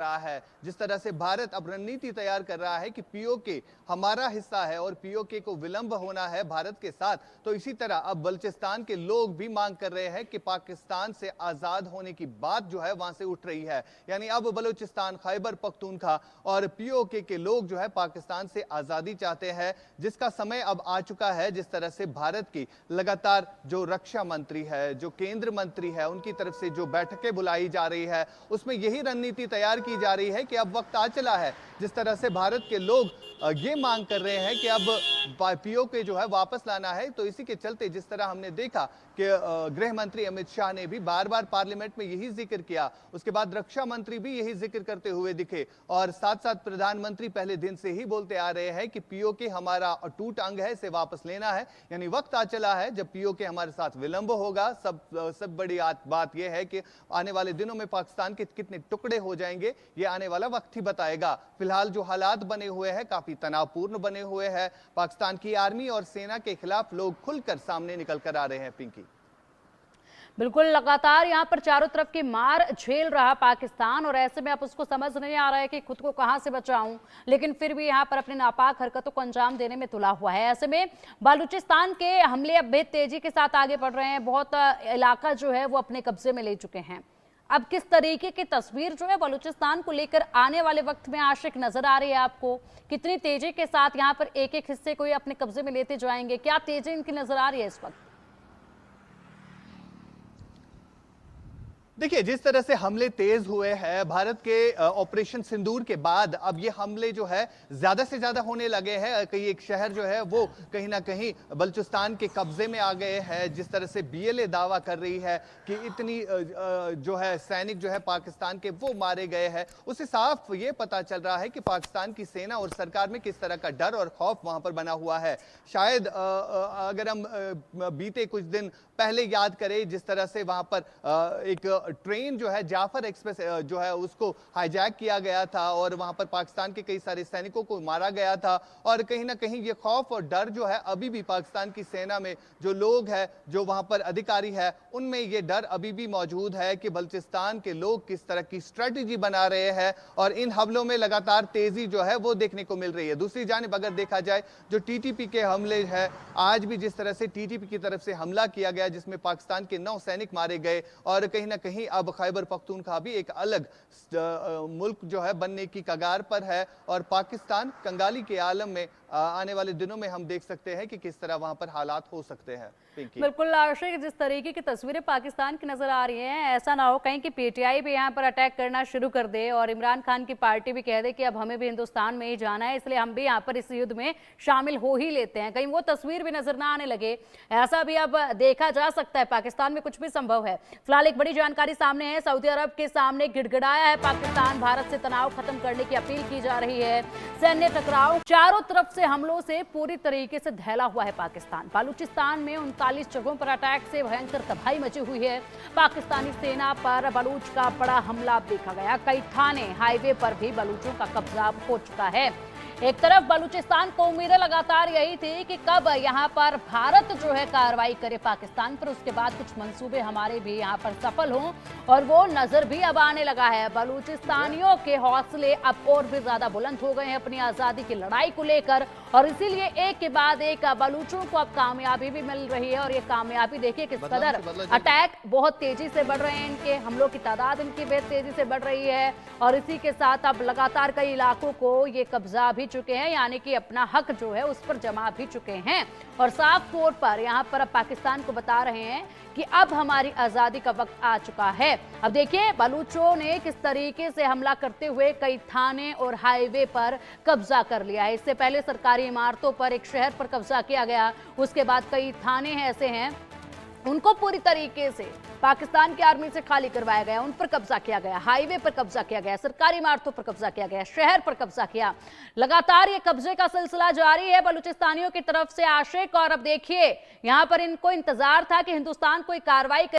रहा है। जिस तरह से भारत अब रणनीति तैयार कर रहा है कि पीओके हमारा हिस्सा है और पीओके को विलंब होना है भारत के साथ, तो इसी तरह अब बलूचिस्तान के लोग भी मांग कर रहे हैं कि पाकिस्तान से आजाद होने की बात जो है वहां से उठ रही है। यानी अब बलूचिस्तान, खैबर पख्तूनख्वा और पीओके के लोग जो है पाकिस्तान से आजादी चाहते हैं, जिसका समय अब आ चुका है। जिस तरह से भारत की लगातार जो रक्षा मंत्री है, जो केंद्र मंत्री है, उनकी तरफ से जो बैठकें बुलाई जा रही है, उसमें यही रणनीति तैयार की जा रही है कि अब वक्त आ चला है। जिस तरह से भारत के लोग ये मांग कर रहे हैं कि अब पीओके जो है वापस लाना है, तो इसी के चलते जिस तरह हमने देखा कि गृह मंत्री अमित शाह ने भी बार बार पार्लियामेंट में यही जिक्र किया, उसके बाद रक्षा मंत्री भी यही जिक्र करते हुए दिखे और साथ साथ प्रधानमंत्री पहले दिन से ही बोलते आ रहे हैं कि पीओके हमारा अटूट अंग है, इसे वापस लेना है। यानी वक्त आ चला है जब पीओके हमारे साथ विलंब होगा। सब बड़ी बात यह है कि आने वाले दिनों में पाकिस्तान के कितने टुकड़े हो जाएंगे, ये आने वाला वक्त ही बताएगा। फिलहाल जो हालात बने हुए हैं काफी तनावपूर्ण बने हुए हैं। पाकिस्तान की आर्मी और सेना के खिलाफ लोग खुलकर सामने निकल कर आ रहे हैं। पिंकी, बिल्कुल, लगातार यहाँ पर चारों तरफ की मार झेल रहा पाकिस्तान और ऐसे में अब उसको समझ नहीं आ रहा है कि खुद को कहां से बचाऊं, लेकिन फिर भी यहाँ पर अपने नापाक हरकतों को अंजाम देने में तुला हुआ है। ऐसे में बलूचिस्तान के हमले अब बेहद तेजी के साथ आगे बढ़ रहे हैं। बहुत इलाका जो है वो अपने कब्जे में ले चुके हैं। अब किस तरीके की तस्वीर जो है बलूचिस्तान को लेकर आने वाले वक्त में आशिक नजर आ रही है आपको? कितनी तेजी के साथ यहाँ पर एक एक हिस्से को ये अपने कब्जे में लेते जाएंगे? क्या तेजी इनकी नजर आ रही है इस वक्त? देखिए, जिस तरह से हमले तेज हुए हैं भारत के ऑपरेशन सिंदूर के बाद, अब ये हमले जो है ज्यादा से ज्यादा होने लगे हैं। कई एक शहर जो है वो कहीं ना कहीं बलूचिस्तान के कब्जे में आ गए हैं। जिस तरह से बीएलए दावा कर रही है कि इतनी जो है सैनिक जो है पाकिस्तान के वो मारे गए हैं, उससे साफ ये पता चल रहा है कि पाकिस्तान की सेना और सरकार में किस तरह का डर और खौफ वहां पर बना हुआ है। शायद अगर हम बीते कुछ दिन पहले याद करें, जिस तरह से वहां पर एक ट्रेन जो है जाफर एक्सप्रेस जो है उसको हाईजैक किया गया था और वहां पर पाकिस्तान के कई सारे सैनिकों को मारा गया था। और कहीं ना कहीं ये खौफ और डर जो है अभी भी पाकिस्तान की सेना में जो लोग हैं, जो वहां पर अधिकारी है, उनमें ये डर अभी भी मौजूद है कि बलूचिस्तान के लोग किस तरह की स्ट्रेटेजी बना रहे हैं और इन हमलों में लगातार तेजी जो है वो देखने को मिल रही है। दूसरी जानिब अगर देखा जाए, जो टीटीपी के हमले हैं, आज भी जिस तरह से टीटीपी की तरफ से हमला किया गया जिसमें पाकिस्तान के 9 सैनिक मारे गए और कहीं ना कहीं अब खैबर पख्तूनख्वा भी एक अलग मुल्क जो है बनने की कगार पर है और पाकिस्तान कंगाली के आलम में आने वाले दिनों में हम देख सकते हैं कि किस तरह वहां पर हालात हो सकते हैं। बिल्कुल आशिक, जिस तरीके की तस्वीरें पाकिस्तान की नजर आ रही हैं, ऐसा ना हो कहीं कि पीटीआई भी यहाँ पर अटैक करना शुरू कर दे और इमरान खान की पार्टी भी कह दे कि अब हमें भी हिंदुस्तान में ही जाना है, इसलिए हम भी यहाँ पर इस युद्ध में शामिल हो ही लेते हैं। कहीं वो तस्वीर भी नजर ना आने लगे, ऐसा भी अब देखा जा सकता है। पाकिस्तान में कुछ भी संभव है। फिलहाल एक बड़ी जानकारी सामने है। सऊदी अरब के सामने गिड़गिड़ाया है पाकिस्तान। भारत से तनाव खत्म करने की अपील की जा रही है। सैन्य टकराव, चारों तरफ से हमलों से पूरी तरीके से दहला हुआ है पाकिस्तान। बलूचिस्तान में 39 जगहों पर अटैक से भयंकर तबाही मची हुई है। पाकिस्तानी सेना पर बलूच का बड़ा हमला देखा गया। कई थाने, हाईवे पर भी बलूचों का कब्जा हो चुका है। एक तरफ बलूचिस्तान को उम्मीदें लगातार यही थी कि कब यहां पर भारत जो है कार्रवाई करे पाकिस्तान पर, उसके बाद कुछ मंसूबे हमारे भी यहां पर सफल हों, और वो नजर भी अब आने लगा है। बलूचिस्तानियों के हौसले अब और भी ज्यादा बुलंद हो गए हैं अपनी आजादी की लड़ाई को लेकर और इसीलिए एक के बाद एक बलूचों को अब कामयाबी भी मिल रही है। और ये कामयाबी देखिए किस कदर, अटैक बहुत तेजी से बढ़ रहे हैं, इनके हमलों की तादाद इनकी बेहद तेजी से बढ़ रही है और इसी के साथ अब लगातार कई इलाकों को ये कब्जा भी चुके हैं, यानी कि अपना हक जो है उस पर जमा भी चुके हैं और साफ तौर पर यहां पर अब पाकिस्तान को बता रहे हैं कि अब हमारी आजादी का वक्त आ चुका है। अब देखिए बलूचों ने किस तरीके से हमला करते हुए कई थाने और हाईवे पर कब्जा कर लिया है। इससे पहले सरकारी इमारतों पर, एक शहर पर कब्जा किया गया, उसके बाद कई थाने ऐसे हैं उनको पूरी तरीके से पाकिस्तान की आर्मी से खाली करवाया गया, उन पर कब्जा किया गया, हाईवे पर कब्जा किया गया, सरकारी इमारतों पर कब्जा किया गया, शहर पर कब्जा किया। लगातार ये कब्जे का सिलसिला जारी है बलूचिस्तानियों की तरफ से आशिक। और अब देखिए यहां पर इनको इंतजार था कि हिंदुस्तान कोई कार्रवाई